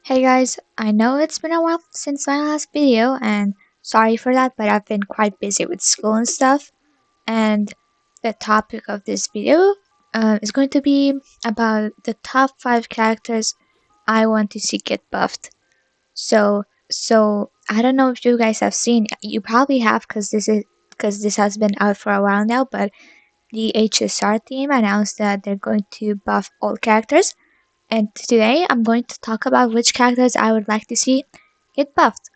Hey guys, I know it's been a while since my last video and sorry for that, but I've been quite busy with school and stuff. And the topic of this video is going to be about the top 5 characters I want to see get buffed. So I don't know if you guys have seen, you probably have because this has been out for a while now, but the HSR team announced that they're going to buff all characters. And today I'm going to talk about which characters I would like to see get buffed.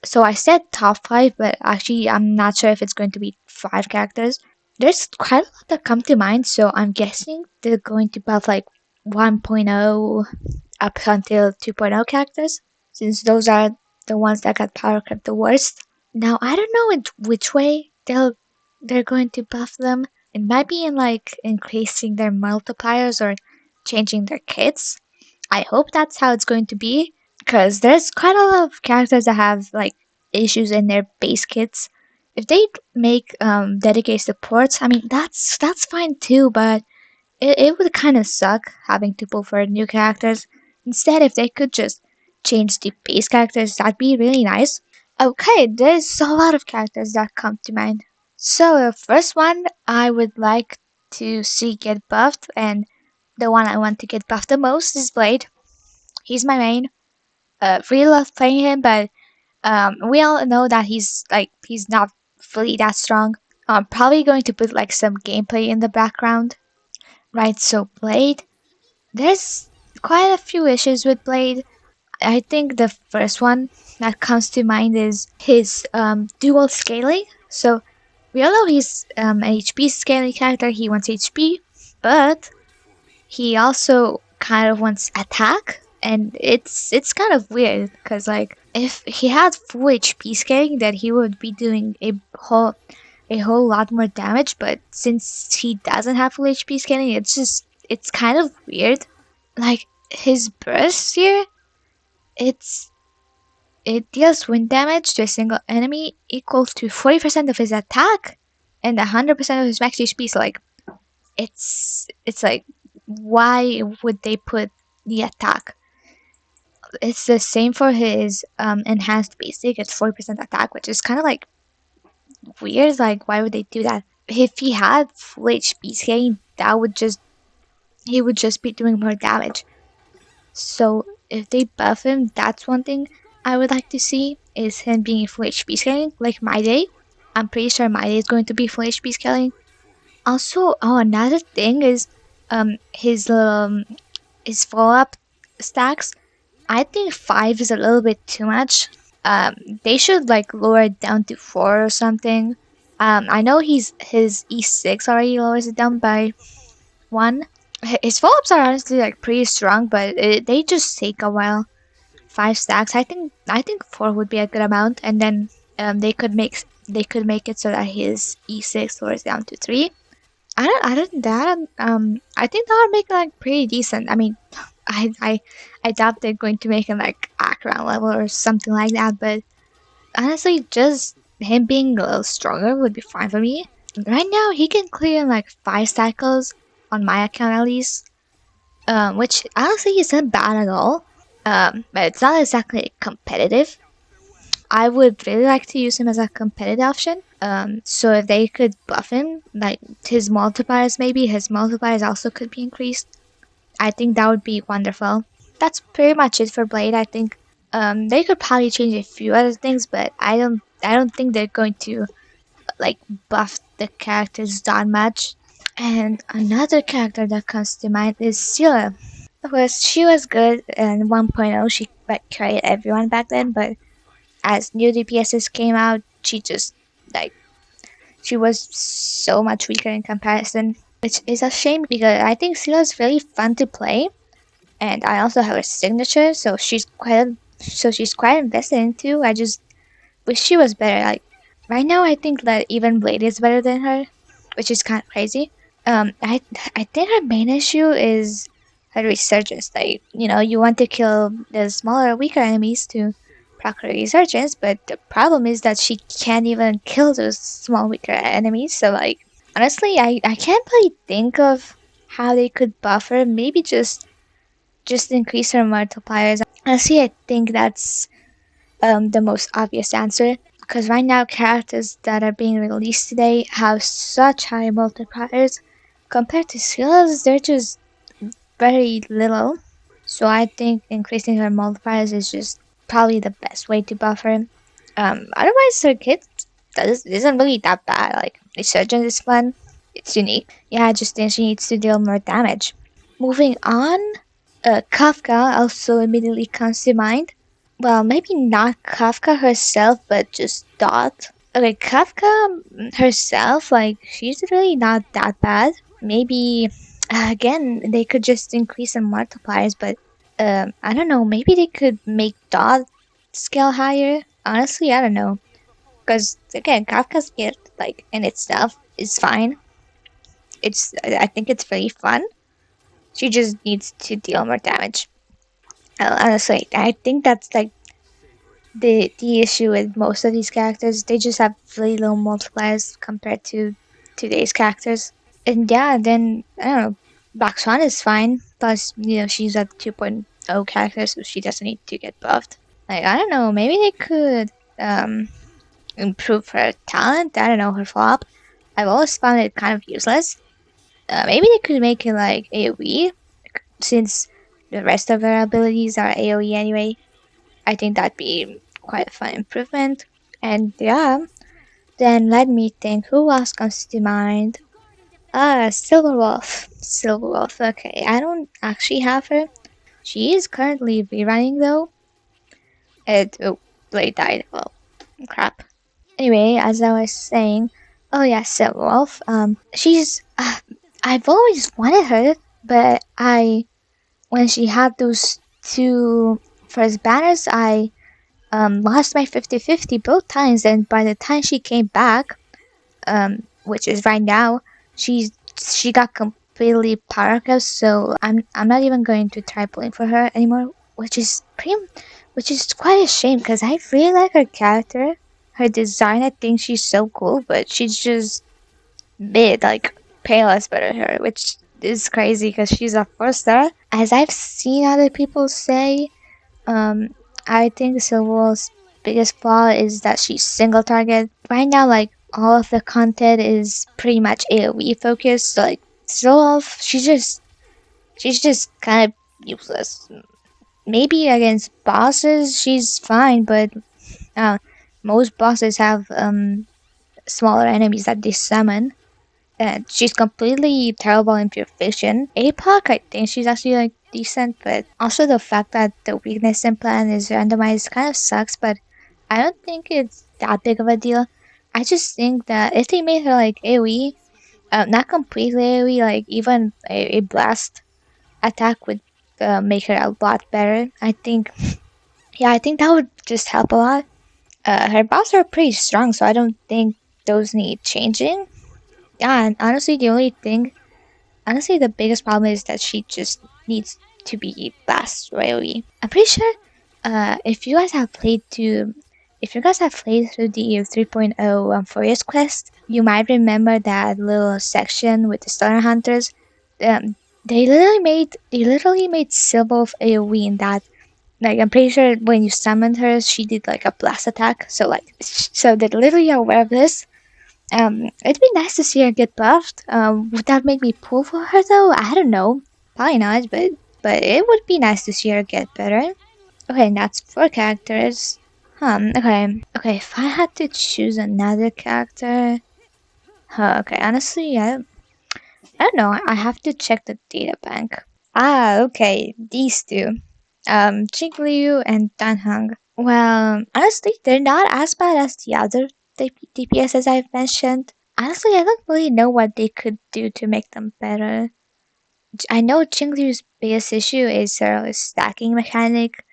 So I said top 5, but actually I'm not sure if it's going to be 5 characters. There's quite a lot that come to mind, so I'm guessing they're going to buff like 1.0 up until 2.0 characters, since those are the ones that got power crept the worst. Now I don't know in which way they're going to buff them. It might be in like increasing their multipliers or changing their kits. I hope that's how it's going to be, because there's quite a lot of characters that have like issues in their base kits. If they make dedicated supports, I mean that's fine too, but it would kind of suck having to pull for new characters. Instead, if they could just change the base characters, that'd be really nice. Okay, there's a lot of characters that come to mind. So the first one I would like to see get buffed, and the one I want to get buffed the most is Blade. He's my main. Really love playing him, but we all know that he's not fully that strong. I'm probably going to put like some gameplay in the background, right? So Blade, there's quite a few issues with Blade. I think the first one that comes to mind is his dual scaling. So we all know he's an HP scaling character. He wants HP, but he also kind of wants attack, and it's kind of weird because like if he had full HP scaling, then he would be doing a whole lot more damage. But since he doesn't have full HP scaling, it's kind of weird. Like his burst here, it's it deals wind damage to a single enemy equal to 40% of his attack and 100% of his max HP. So like it's like, why would they put the attack? It's the same for his enhanced basic. It's 40% attack, which is kind of like weird. Like, why would they do that? If he had full HP scaling, that would just he would just be doing more damage. So if they buff him, that's one thing I would like to see, is him being full HP scaling, like my day. I'm pretty sure my day is going to be full HP scaling. Also, another thing is his follow up stacks. I think 5 is a little bit too much. They should like lower it down to 4 or something. I know his E6 already lowers it down by 1. His follow ups are honestly like pretty strong, but they just take a while. 5 stacks. I think 4 would be a good amount, and then they could make it so that his E6 lowers down to 3. Other than that, I think that would make it like pretty decent. I mean, I doubt they're going to make him like Akron level or something like that, but honestly, just him being a little stronger would be fine for me. Right now, he can clear in like 5 cycles on my account at least, which honestly isn't bad at all. But it's not exactly competitive. I would really like to use him as a competitive option. So if they could buff him, like his multipliers also could be increased. I think that would be wonderful. That's pretty much it for Blade. I think they could probably change a few other things, but I don't think they're going to like buff the characters that much. And another character that comes to mind is Scylla. She was good in 1.0. She like carried everyone back then, but as new DPSs came out, like she was so much weaker in comparison, which is a shame because I think Scylla's really fun to play, and I also have her signature, so she's quite invested into. I just wish she was better. Like right now, I think that even Blade is better than her, which is kind of crazy. I think her main issue is her resurgence. Like you want to kill the smaller, weaker enemies to proc her resurgence, but the problem is that she can't even kill those small, weaker enemies. So like honestly, I can't really think of how they could buff her. Maybe just increase her multipliers. Honestly, I think that's the most obvious answer. Because right now, characters that are being released today have such high multipliers. Compared to skills, they're just very little. So I think increasing her multipliers is just probably the best way to buff her. Otherwise, her kit isn't really that bad. Like, Resurgence is fun, it's unique. Yeah, I just think she needs to deal more damage. Moving on, Kafka also immediately comes to mind. Well, maybe not Kafka herself, but just Dot. Okay, Kafka herself, like, she's really not that bad. Maybe, again, they could just increase the multipliers, but I don't know, maybe they could make Dot scale higher. Honestly, I don't know. Because, again, Kafka's kit, like, in itself is fine. I think it's very fun. She just needs to deal more damage. Honestly, I think that's like the issue with most of these characters. They just have really low multipliers compared to today's characters. And yeah, then I don't know. Black Swan is fine. Plus, she's a 2.0 character, so she doesn't need to get buffed. Like I don't know. Maybe they could um improve her talent. I don't know, her flop. I've always found it kind of useless. Maybe they could make it like AoE, since the rest of her abilities are AoE anyway. I think that'd be quite a fun improvement. And yeah, then let me think, who else comes to mind? Silverwolf. Silverwolf, okay. I don't actually have her. She is currently rerunning though. Blade died. Well, crap. Anyway, as I was saying, oh yeah, Silverwolf. She's. I've always wanted her, but when she had those two first banners, I lost my 50-50 both times, and by the time she came back, which is right now, she got completely powercrept, so I'm not even going to try pulling for her anymore, which is quite a shame because I really like her character, her design. I think she's so cool, but she's just mid. Like Pale is better than her, which is crazy because she's a 4 star. As I've seen other people say, um, I think Silver's biggest flaw is that she's single target. Right now, like all of the content is pretty much AoE focused. So, like Silver, she's just kind of useless. Maybe against bosses she's fine, but most bosses have smaller enemies that they summon. And she's completely terrible in pure fiction. APOC, I think she's actually like decent, but also the fact that the weakness implant is randomized kind of sucks, but I don't think it's that big of a deal. I just think that if they made her like AoE, not completely AoE, like even a blast attack would make her a lot better. I think, yeah, I think that would just help a lot. Her buffs are pretty strong, so I don't think those need changing. Yeah, and honestly, the biggest problem is that she just needs to be fast royally. I'm pretty sure, if you guys have played through the 3.0 Forest Quest, you might remember that little section with the Stunner Hunters. They literally made Sybil of AoE in that. Like, I'm pretty sure when you summoned her, she did like a blast attack. So they're literally aware of this. It'd be nice to see her get buffed. Would that make me pull for her though? I don't know. Probably not, but it would be nice to see her get better. Okay, and that's 4 characters. Okay. If I had to choose another character, okay. Honestly, I don't know. I have to check the data bank. Okay. These two, Jigliu and Danheng. Well, honestly, they're not as bad as the other DPSs I've mentioned. Honestly, I don't really know what they could do to make them better. I know Jingliu's biggest issue is her stacking mechanic.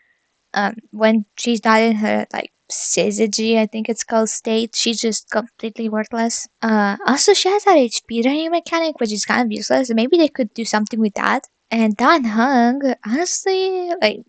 When she's not in her like syzygy, I think it's called state, she's just completely worthless. Also she has that HP draining mechanic, which is kind of useless. Maybe they could do something with that. And Dan Hung, honestly, like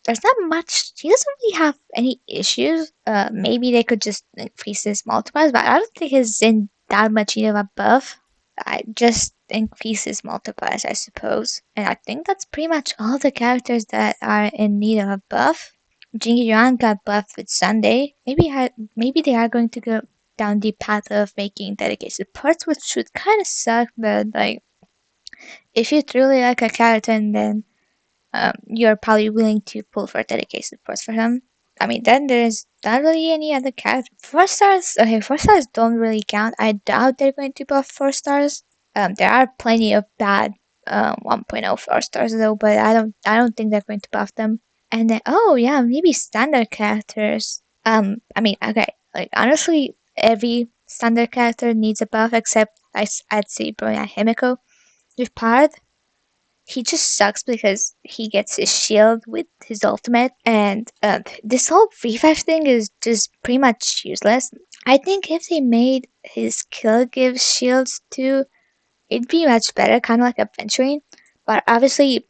there's not much. He doesn't really have any issues. Maybe they could just increase his multipliers, but I don't think he's in that much need of a buff. I just increases multipliers, I suppose. And I think that's pretty much all the characters that are in need of a buff. Jingy Yuan got buffed with Sunday. Maybe they are going to go down the path of making dedicated parts, which would kind of suck. But like, if you truly like a character, and then you're probably willing to pull for dedicated parts for him. I mean, then there's not really any other character. 4 stars, okay, 4 stars don't really count. I doubt they're going to buff 4 stars. There are plenty of bad 1.0 4 stars though, but I don't think they're going to buff them. And then, oh yeah, maybe standard characters. I mean, okay, like honestly, every standard character needs a buff except I'd say Bronya Himiko. With Parth, he just sucks because he gets his shield with his ultimate, and this whole revive thing is just pretty much useless. I think if they made his kill give shields too, it'd be much better, kind of like Aventurine. But obviously,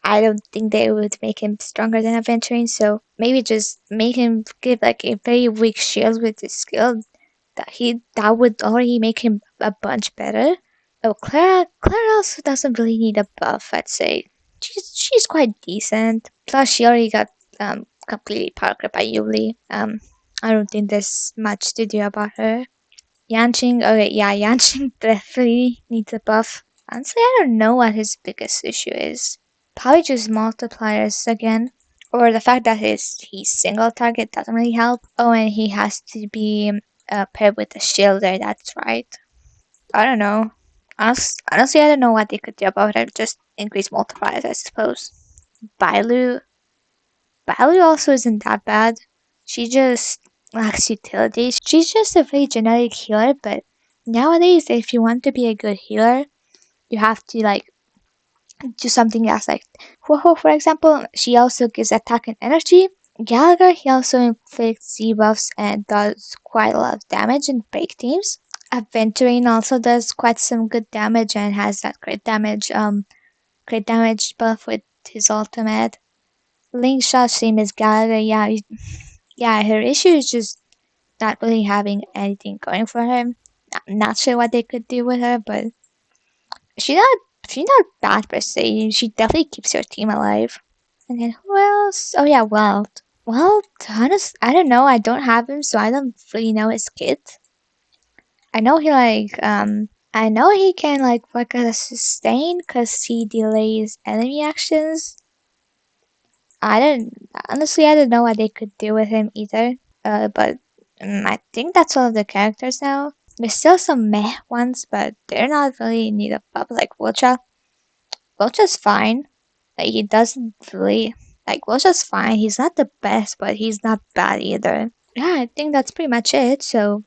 I don't think they would make him stronger than Aventurine, so maybe just make him give like a very weak shield with his skill. That would already make him a bunch better. Oh, Clara also doesn't really need a buff, I'd say. She's quite decent. Plus, she already got completely powercrept by Yuli. I don't think there's much to do about her. Yanqing, okay, yeah, Yanqing definitely needs a buff. Honestly, I don't know what his biggest issue is. Probably just multipliers again. Or the fact that he's single target doesn't really help. Oh, and he has to be paired with a shielder, that's right. I don't know. Honestly, I don't know what they could do about it. Just increase multipliers, I suppose. Bailu. Bailu also isn't that bad. She just lacks utility. She's just a very generic healer, but nowadays, if you want to be a good healer, you have to like do something else. Like Huoho, for example, she also gives attack and energy. Gallagher, he also inflicts debuffs and does quite a lot of damage in break teams. Aventurine also does quite some good damage and has that great damage buff with his ultimate. Link shot, same as Gallagher. Yeah, her issue is just not really having anything going for her. I'm not sure what they could do with her, but she's not she's not bad per se. She definitely keeps your team alive. And then who else? Oh yeah, Welt. Well, to be honest, I don't know. I don't have him, so I don't really know his kit. I know I know he can like work as a sustain because he delays enemy actions. I don't know what they could do with him either. But I think that's all of the characters now. There's still some meh ones, but they're not really in need of buff. Like Wilcha. Wilcha's fine. Like he doesn't really Wilcha's fine. He's not the best, but he's not bad either. Yeah, I think that's pretty much it. So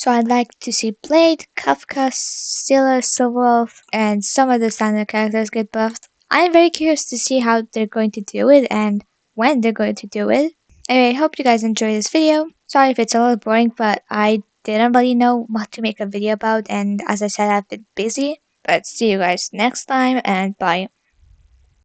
I'd like to see Blade, Kafka, Steeler, Silverwolf, and some of the standard characters get buffed. I'm very curious to see how they're going to do it and when they're going to do it. Anyway, I hope you guys enjoyed this video. Sorry if it's a little boring, but I didn't really know what to make a video about, and as I said, I've been busy. But see you guys next time, and bye.